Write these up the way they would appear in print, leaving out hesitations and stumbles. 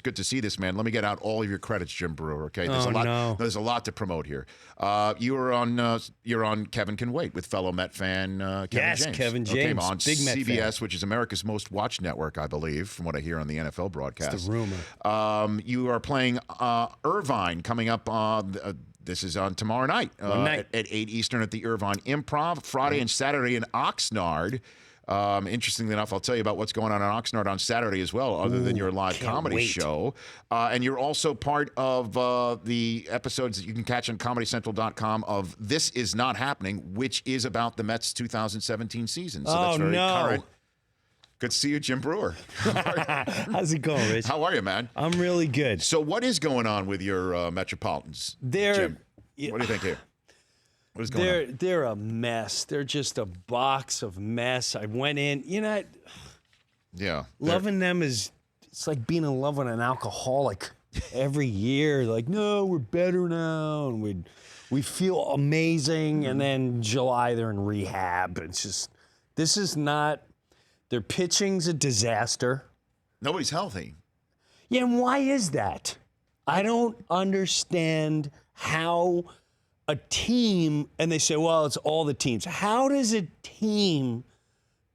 good to see this, man. Let me get out all of your credits, Jim Breuer. Okay, there's a lot to promote here. You're on Kevin Can Wait with fellow Met fan Kevin James. Kevin James, okay, on big Met CBS, fan. Which is America's most watched network, I believe, from what I hear on the NFL broadcast. It's the rumor. You are playing Irvine coming up. This is on tomorrow night, at 8 Eastern at the Irvine Improv. Friday and Saturday in Oxnard. Interestingly enough, I'll tell you about what's going on in Oxnard on Saturday as well, other than your live comedy show. And you're also part of the episodes that you can catch on ComedyCentral.com of This Is Not Happening, which is about the Mets' 2017 season. So that's very current. Good to see you, Jim Breuer. How's it going, Rich? How are you, man? I'm really good. So what is going on with your Metropolitans, Jim? What do you think here? What is going on? They're a mess. They're just a box of mess. I went in, loving them it's like being in love with an alcoholic every year. Like, no, we're better now, and we feel amazing. And then July, they're in rehab. It's just, this is not, their pitching's a disaster. Nobody's healthy. Yeah, and why is that? I don't understand how a team, and they say, well, it's all the teams. How does a team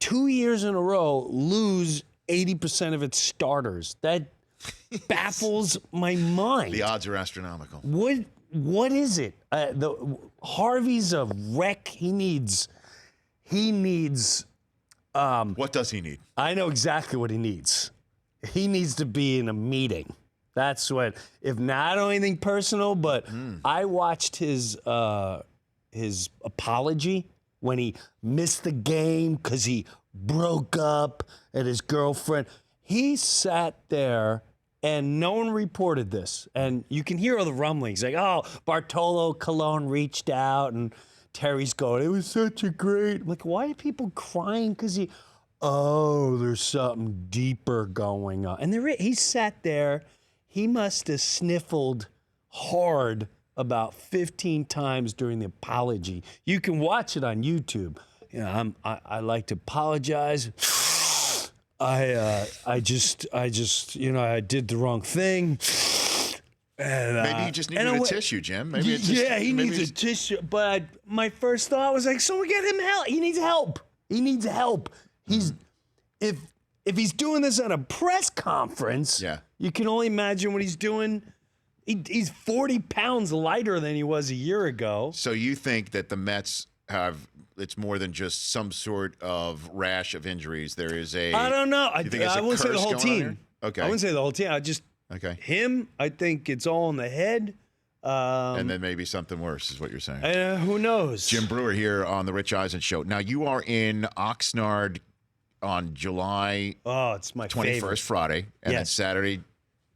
2 years in a row lose 80% of its starters? That baffles my mind. The odds are astronomical. What is it? Harvey's a wreck. He needs. What does he need? I know exactly what he needs. He needs to be in a meeting. That's what, if not anything personal, but I watched his apology when he missed the game because he broke up at his girlfriend. He sat there and no one reported this. And you can hear all the rumblings like, oh, Bartolo Colon reached out and Terry's going, it was such a great. I'm like, why are people crying? Because there's something deeper going on. And he sat there. He must have sniffled hard about 15 times during the apology. You can watch it on YouTube. I like to apologize. I just, I did the wrong thing. And, maybe you just needed a tissue, Jim. Maybe it's he needs a tissue. But my first thought was like, someone get him help. He needs help. He needs help. He's if he's doing this at a press conference, you can only imagine what he's doing. He's 40 pounds lighter than he was a year ago. So you think that the Mets it's more than just some sort of rash of injuries. There is I don't know. I wouldn't say the whole team. Okay. I wouldn't say the whole team. Him, I think it's all in the head. And then maybe something worse is what you're saying. Who knows? Jim Breuer here on the Rich Eisen Show. Now, you are in Oxnard on July it's my 21st, favorite. Friday, and then Saturday,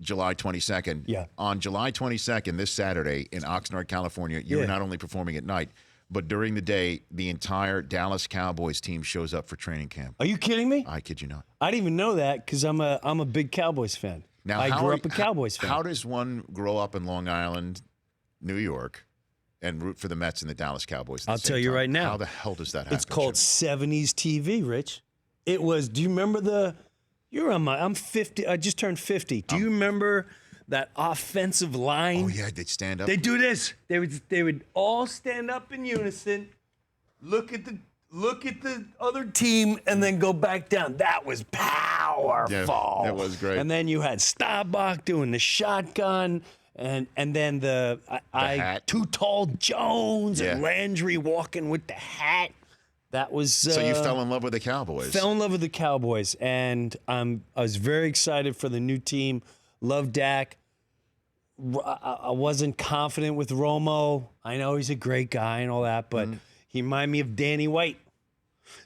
July 22nd. Yeah. On July 22nd, this Saturday, in Oxnard, California, you are not only performing at night, but during the day, the entire Dallas Cowboys team shows up for training camp. Are you kidding me? I kid you not. I didn't even know that because I'm a big Cowboys fan. Now, I grew up a Cowboys fan. How does one grow up in Long Island, New York, and root for the Mets and the Dallas Cowboys? I'll tell you right now. How the hell does that happen? It's called 70s TV, Rich. It was. Do you remember I'm 50. I just turned 50. Do you remember that offensive line? Oh yeah, they'd stand up. They do this. They would all stand up in unison, look at the other team, and then go back down. That was powerful. Yeah, that was great. And then you had Staubach doing the shotgun, and then the hat. Too Tall Jones and Landry walking with the hat. That was. So you fell in love with the Cowboys. Fell in love with the Cowboys, and I was very excited for the new team. Love Dak. I wasn't confident with Romo. I know he's a great guy and all that, but he reminded me of Danny White.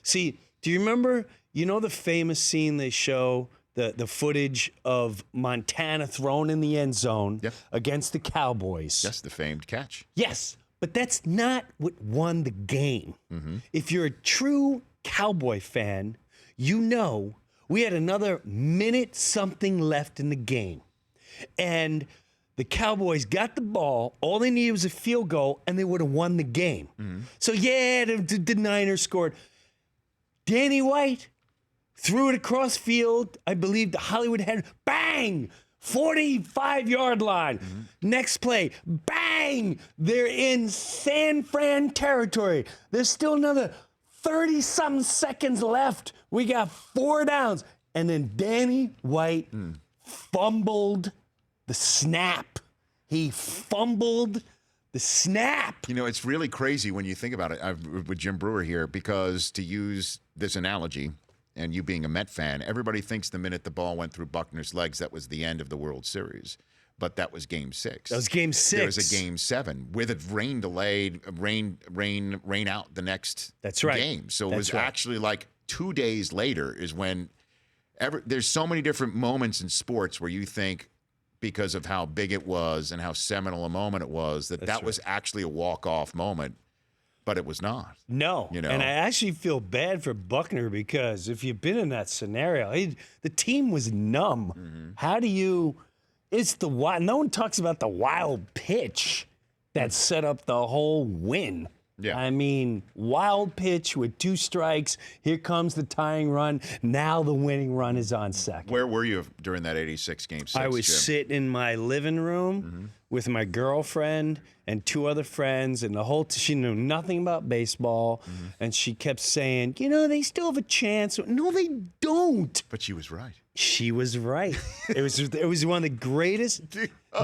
See, do you remember? You know the famous scene they show, the footage of Montana thrown in the end zone against the Cowboys. Yes, the famed catch. Yes, but that's not what won the game. If you're a true Cowboy fan, you know we had another minute something left in the game. And the Cowboys got the ball. All they needed was a field goal, and they would have won the game. So, the Niners scored. Danny White threw it across field. I believe the Hollywood head, bang! 45-yard line. Next play, bang! They're in San Fran territory. There's still another 30-something seconds left. We got 4 downs. And then Danny White fumbled the snap. He fumbled the snap. You know, it's really crazy when you think about it with Jim Breuer here, because to use this analogy, and you being a Met fan, everybody thinks the minute the ball went through Buckner's legs, that was the end of the World Series. But that was Game 6. That was Game 6. There was a Game 7 with a rain delayed, rain out the next game. So it was actually like 2 days later is when there's so many different moments in sports where you think, because of how big it was and how seminal a moment it was, that was actually a walk-off moment. But it was not. No. You know? And I actually feel bad for Buckner, because if you've been in that scenario, the team was numb. How do you – no one talks about the wild pitch that set up the whole win. Yeah. I mean, wild pitch with 2 strikes. Here comes the tying run. Now the winning run is on second. Where were you during that 86 Game 6, I was Jim? sitting in my living room with my girlfriend and 2 other friends, and the whole she knew nothing about baseball, and she kept saying, you know, they still have a chance. No, they don't. But she was right. She was right. It was one of the greatest.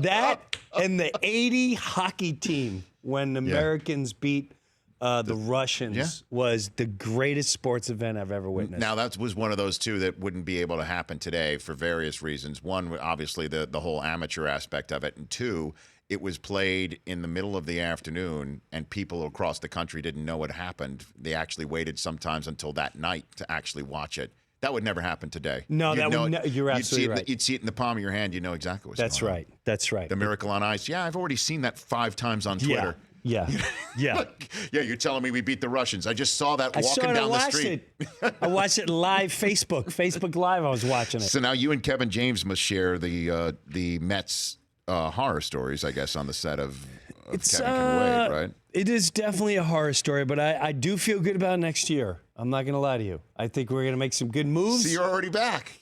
That and the 80 hockey team when the Americans beat the Russians was the greatest sports event I've ever witnessed. Now, that was one of those two that wouldn't be able to happen today for various reasons. One, obviously, the whole amateur aspect of it. And 2, it was played in the middle of the afternoon, and people across the country didn't know what happened. They actually waited sometimes until that night to actually watch it. That would never happen today. No, you're absolutely right. You'd see it in the palm of your hand. You know exactly what's going on. That's right. The Miracle on Ice. Yeah, I've already seen that 5 times on Twitter. Yeah. Yeah, you're telling me we beat the Russians. I just saw that walking down the street. I watched it live, Facebook Live. I was watching it. So now you and Kevin James must share the Mets horror stories, I guess, on the set of Kevin Can Wait, right? It is definitely a horror story, but I do feel good about next year. I'm not going to lie to you. I think we're going to make some good moves. So you're already back.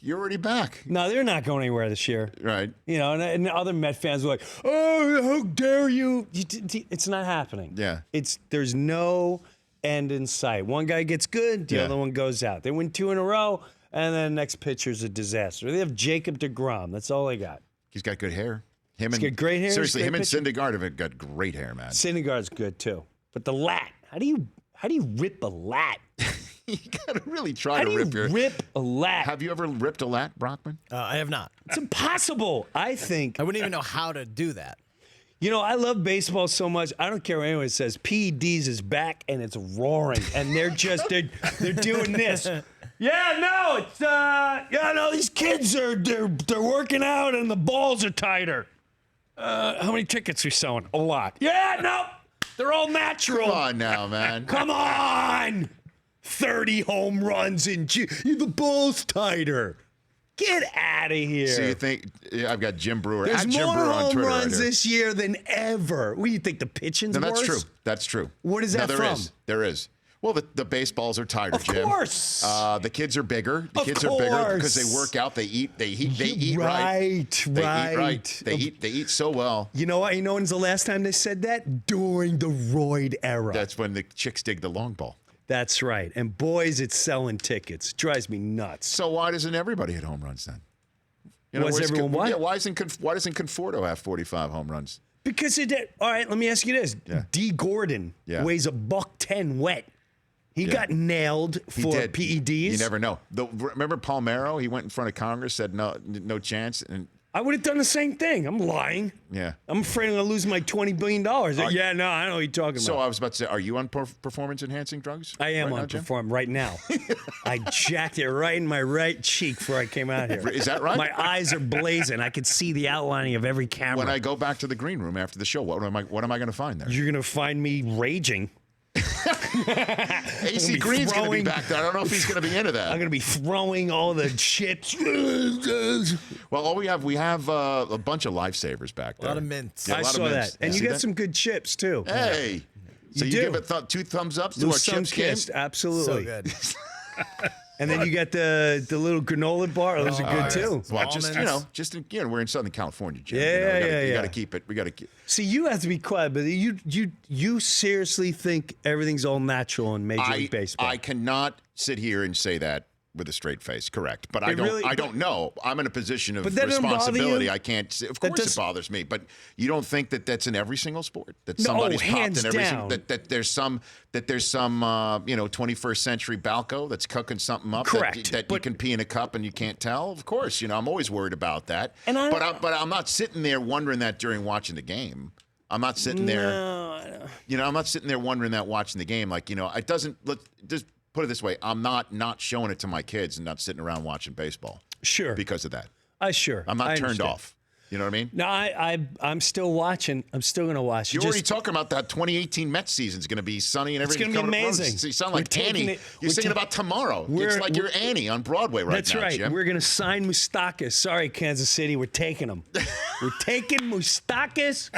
No, they're not going anywhere this year. Right. You know, and other Met fans were like, oh, how dare you? It's not happening. Yeah. There's no end in sight. One guy gets good, the other one goes out. They win 2 in a row, and then the next pitcher's a disaster. They have Jacob deGrom. That's all they got. He's got good hair. He's got great hair. Seriously, him and Syndergaard have got great hair, man. Syndergaard's good, too. But the lat, how do you rip a lat? You gotta really try to rip a lat. Have you ever ripped a lat, Brockman? I have not. It's impossible. I think. I wouldn't even know how to do that. You know, I love baseball so much. I don't care what anyone says. PEDs is back and it's roaring, and they're doing this. These kids they're working out and the balls are tighter. How many tickets are you selling? A lot. Yeah, no, they're all natural. Come on now, man. Come on. 30 home runs in the ball's tighter. Get out of here. So you think I've got Jim Breuer. There's Jim more Breuer on home Twitter runs right this year than ever. What do you think, the pitching's No, that's worse? true. That's true. What is that from? There is. Well, the baseballs are tighter, Jim. Of course. The kids are bigger. The kids are bigger because they work out. They eat right. They eat so well. You know what? You know when's the last time they said that? During the roid era. That's when the chicks dig the long ball. That's right. And boys, it's selling tickets. It drives me nuts. So why doesn't everybody hit home runs then? Everyone what? Yeah, why doesn't Conforto have 45 home runs? Because it did. All right, let me ask you this. Yeah. D. Gordon weighs $110 wet. He got nailed for PEDs. You never know. Remember Palmero? He went in front of Congress, said no chance. And I would have done the same thing. I'm lying. Yeah. I'm afraid I'm going to lose my $20 billion. I know what you're talking about. So I was about to say, are you on performance-enhancing drugs? I am on perform right now. I jacked it right in my right cheek before I came out here. Is that right? My eyes are blazing. I could see the outlining of every camera. When I go back to the green room after the show, what am I going to find there? You're going to find me raging. AC Green's going to be back there. I don't know if he's going to be into that. I'm going to be throwing all the chips. Well, we have a bunch of lifesavers back there. A lot of mints. Yeah, I saw that. And you got some good chips, too. Hey. So you give it 2 thumbs up to our chips game? Absolutely. So good. And then you get the little granola bar. Those are good too. Well, we're in Southern California, Jim. Yeah, You got to keep it. We got to keep. See, you have to be quiet, but you seriously think everything's all natural in Major League Baseball? I cannot sit here and say that with a straight face, correct? But I don't know. I'm in a position of responsibility. I can't. Of course, it bothers me. But you don't think that that's in every single sport? That somebody's popped in every single. That there's some 21st century Balco that's cooking something up. Correct. That you can pee in a cup and you can't tell. Of course, I'm always worried about that. But I'm not sitting there wondering that during watching the game. I'm not sitting there. No, I'm not sitting there wondering that watching the game. Like, it doesn't. Just put it this way: I'm not showing it to my kids and not sitting around watching baseball. Sure. Because of that. I'm not turned off. You know what I mean? No, I'm still watching. I'm still going to watch. You're already talking about that 2018 Mets season is going to be sunny and everything's going to be amazing. You sound like Annie. You're singing about tomorrow. It's like you're Annie on Broadway right now. That's right. Jim. We're going to sign Moustakas. Sorry, Kansas City. We're taking him. We're taking Moustakas.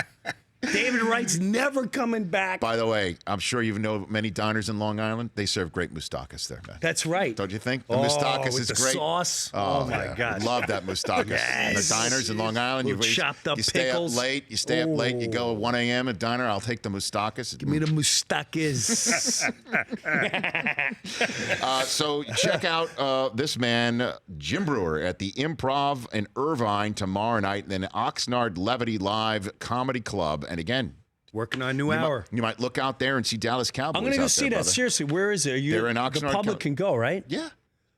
David Wright's never coming back. By the way, I'm sure you know many diners in Long Island. They serve great moustakas there, man. That's right. Don't you think? The moustakas is with the great. Sauce. Oh my gosh. Love that moustakas. Yes. The diners in Long Island. You chopped up you stay pickles. Up late. You stay up late. You go at 1 a.m. at diner. I'll take the moustakas. Give me the moustakas. So check out this man, Jim Breuer, at the Improv in Irvine tomorrow night, and then Oxnard Levity Live Comedy Club. And again, working on a new hour. You might look out there and see Dallas Cowboys. I'm going to go see that. Brother. Seriously, where is it? They're in Oxnard. The public can go, right? Yeah.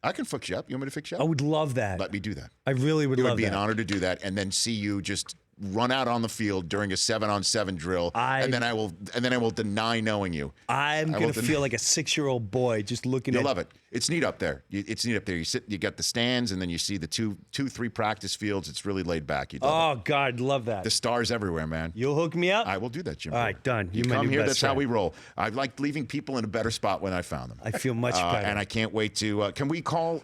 I can fix you up. You want me to fix you up? I would love that. Let me do that. I really would love that. It would be an honor to do that, and then see you just run out on the field during a 7-on-7 drill, and then I will deny knowing you. I'm going to feel like a 6-year-old boy just looking at. You'll love it. It's neat up there. It's neat up there. You got the stands, and then you see the two, 3 practice fields. It's really laid back. God, love that. The stars everywhere, man. You'll hook me up? I will do that, Jim. All right, done. You come here. That's how we roll. I like leaving people in a better spot when I found them. I feel much better. And I can't wait to. Can we call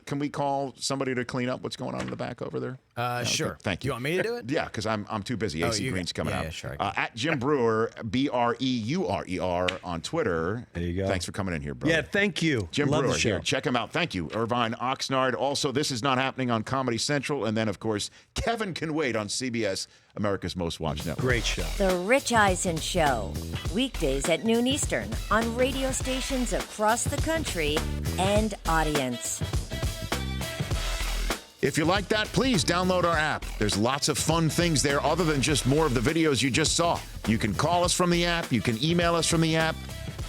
somebody to clean up what's going on in the back over there? Sure. Okay. Thank you. You want me to do it? Yeah, because I'm too busy. AC Green's coming out. Yeah, sure. At Jim Breuer, BREURER on Twitter. There you go. Thanks for coming in here, bro. Yeah, thank you. Jim Love Breuer the show. here. Check him out. Thank you. Irvine Oxnard. Also, This Is Not Happening on Comedy Central. And then, of course, Kevin Can Wait on CBS, America's Most Watched Network. Great show. The Rich Eisen Show. Weekdays at noon Eastern on radio stations across the country and audience. If you like that, please download our app. There's lots of fun things there other than just more of the videos you just saw. You can call us from the app. You can email us from the app.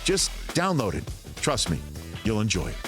Just download it. Trust me, you'll enjoy it.